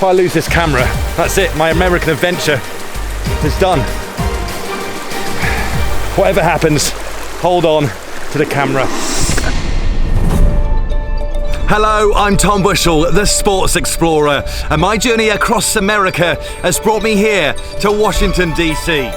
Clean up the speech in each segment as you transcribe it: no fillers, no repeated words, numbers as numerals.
If I lose this camera, that's it, my American adventure is done. Whatever happens, hold on to the camera. Hello, I'm Tom Bushell, the Sports Explorer, and my journey across America has brought me here to Washington D.C.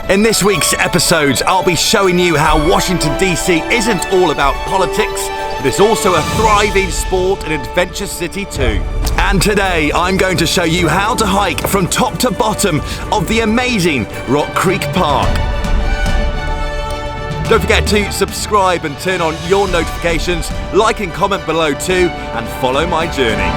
In this week's episodes, I'll be showing you how Washington D.C. isn't all about politics, but it's also a thriving sport and adventure city too. And today, I'm going to show you how to hike from top to bottom of the amazing Rock Creek Park. Don't forget to subscribe and turn on your notifications, like and comment below too, and follow my journey.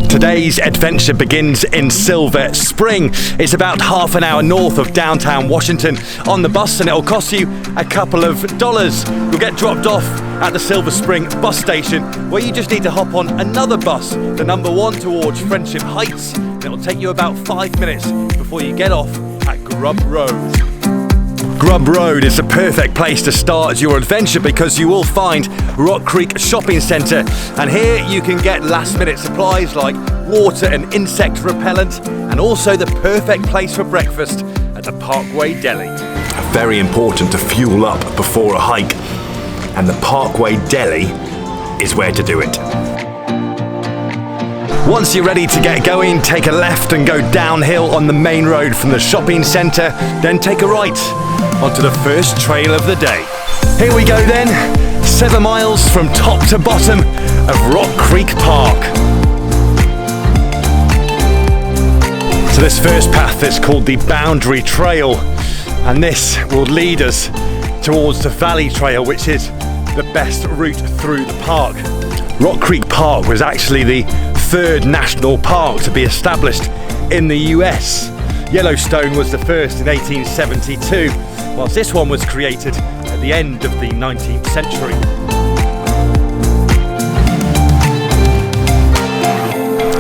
Today's adventure begins in Silver Spring. It's about half an hour north of downtown Washington on the bus, and it'll cost you a couple of dollars. You'll get dropped off at the Silver Spring bus station, where you just need to hop on another bus, the number 1 towards Friendship Heights. It'll take you about 5 minutes before you get off at Grub Road. Grub Road is a perfect place to start your adventure because you will find Rock Creek Shopping Centre, and here you can get last minute supplies like water and insect repellent, and also the perfect place for breakfast at the Parkway Deli. Very important to fuel up before a hike, and the Parkway Deli is where to do it. Once you're ready to get going, take a left and go downhill on the main road from the shopping centre, then take a right onto the first trail of the day. Here we go then, 7 miles from top to bottom of Rock Creek Park. So this first path is called the Boundary Trail, and this will lead us towards the Valley Trail, which is the best route through the park. Rock Creek Park was actually the 3rd national park to be established in the US. Yellowstone was the first in 1872, whilst this one was created at the end of the 19th century.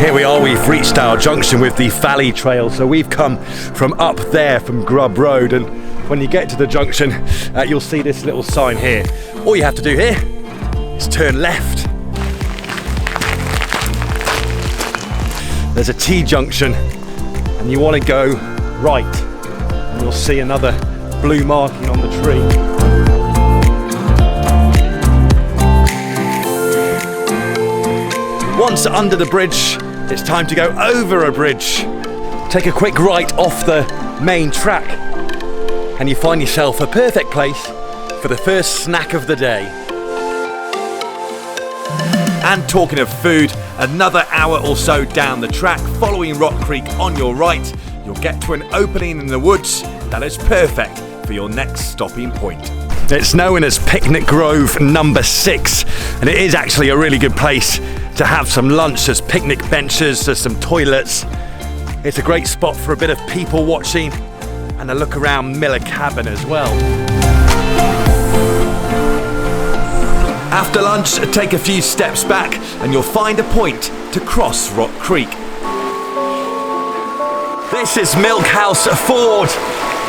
Here we are, we've reached our junction with the Valley Trail, so we've come from up there from Grub Road, and when you get to the junction, you'll see this little sign here. All you have to do here is turn left. There's a T-junction, and you want to go right, and you'll see another blue marking on the tree. Once under the bridge, it's time to go over a bridge. Take a quick right off the main track, and you find yourself a perfect place for the first snack of the day. And talking of food, another hour or so down the track, following Rock Creek on your right, you'll get to an opening in the woods that is perfect for your next stopping point. It's known as Picnic Grove number 6, and it is actually a really good place to have some lunch. There's picnic benches, there's some toilets. It's a great spot for a bit of people watching and a look around Miller Cabin as well. After lunch, take a few steps back and you'll find a point to cross Rock Creek. This is Milk House Ford,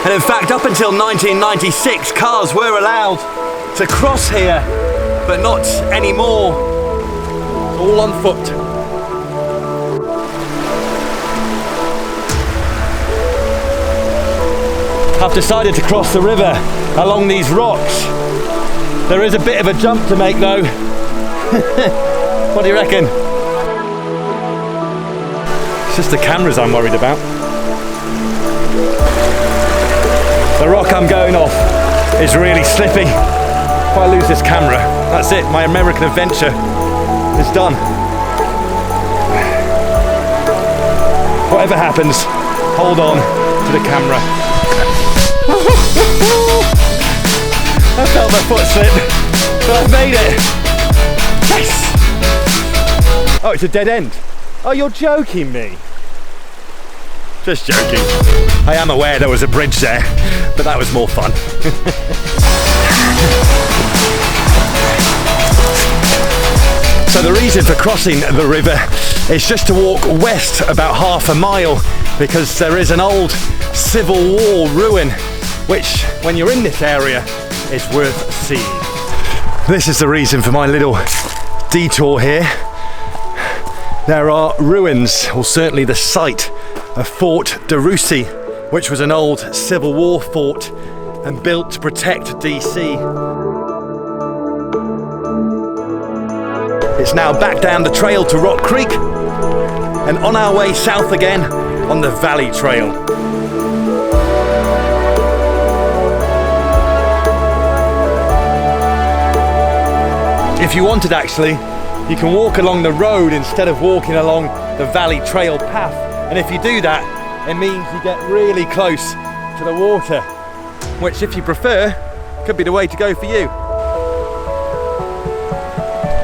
and in fact up until 1996 cars were allowed to cross here, but not anymore. All on foot. I've decided to cross the river along these rocks. There is a bit of a jump to make though. What do you reckon? It's just the cameras I'm worried about. The rock I'm going off is really slippy. If I lose this camera, that's it, my American adventure is done. Whatever happens, hold on to the camera. I felt my foot slip, but I've made it. Yes! Oh, it's a dead end. Oh, you're joking me. Just joking. I am aware there was a bridge there, but that was more fun. So the reason for crossing the river is just to walk west about half a mile, because there is an old Civil War ruin, which when you're in this area is worth seeing. This is the reason for my little detour here. There are ruins, or certainly the site of Fort de Russy, which was an old Civil War fort and built to protect DC. It's now back down the trail to Rock Creek and on our way south again on the Valley Trail. If you wanted, actually, you can walk along the road instead of walking along the Valley Trail path. And if you do that, it means you get really close to the water, which, if you prefer, could be the way to go for you.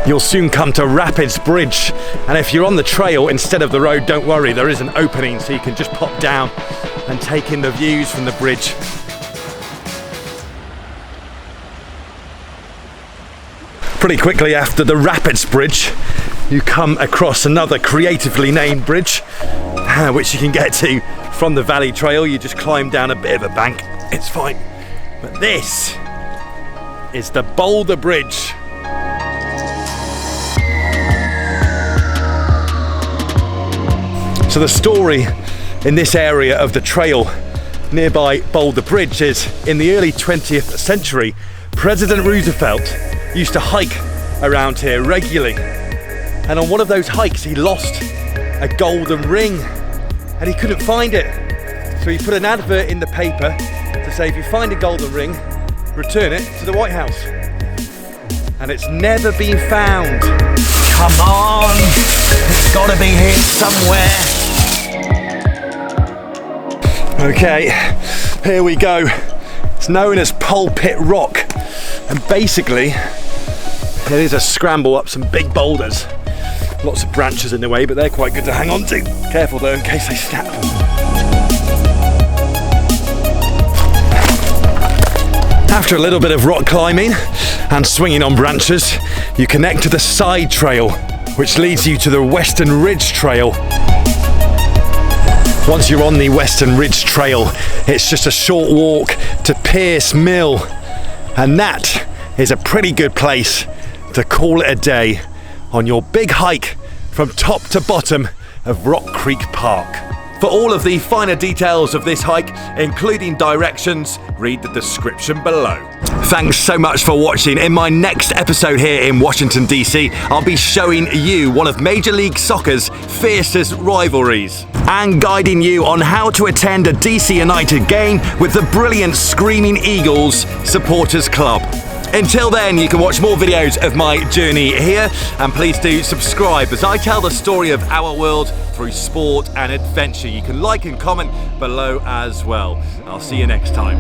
You'll soon come to Rapids Bridge, and if you're on the trail instead of the road, don't worry, there is an opening so you can just pop down and take in the views from the bridge. Pretty quickly after the Rapids Bridge, you come across another creatively named bridge, which you can get to from the Valley Trail. You just climb down a bit of a bank, it's fine. But this is the Boulder Bridge. So the story in this area of the trail nearby Boulder Bridge is, in the early 20th century, President Roosevelt used to hike around here regularly. And on one of those hikes, he lost a golden ring and he couldn't find it. So he put an advert in the paper to say, if you find a golden ring, return it to the White House. And it's never been found. Come on, it's gotta be here somewhere. Okay, here we go. It's known as Pulpit Rock, and basically it is a scramble up some big boulders. Lots of branches in the way, but they're quite good to hang on to. Careful though, in case they snap. After a little bit of rock climbing and swinging on branches, you connect to the side trail, which leads you to the Western Ridge Trail. Once you're on the Western Ridge Trail, it's just a short walk to Pierce Mill, and that is a pretty good place to call it a day on your big hike from top to bottom of Rock Creek Park. For all of the finer details of this hike, including directions, read the description below. Thanks so much for watching. In my next episode here in Washington D.C, I'll be showing you one of Major League Soccer's fiercest rivalries and guiding you on how to attend a DC United game with the brilliant Screaming Eagles Supporters Club. Until then, you can watch more videos of my journey here, and please do subscribe as I tell the story of our world through sport and adventure. You can like and comment below as well. I'll see you next time.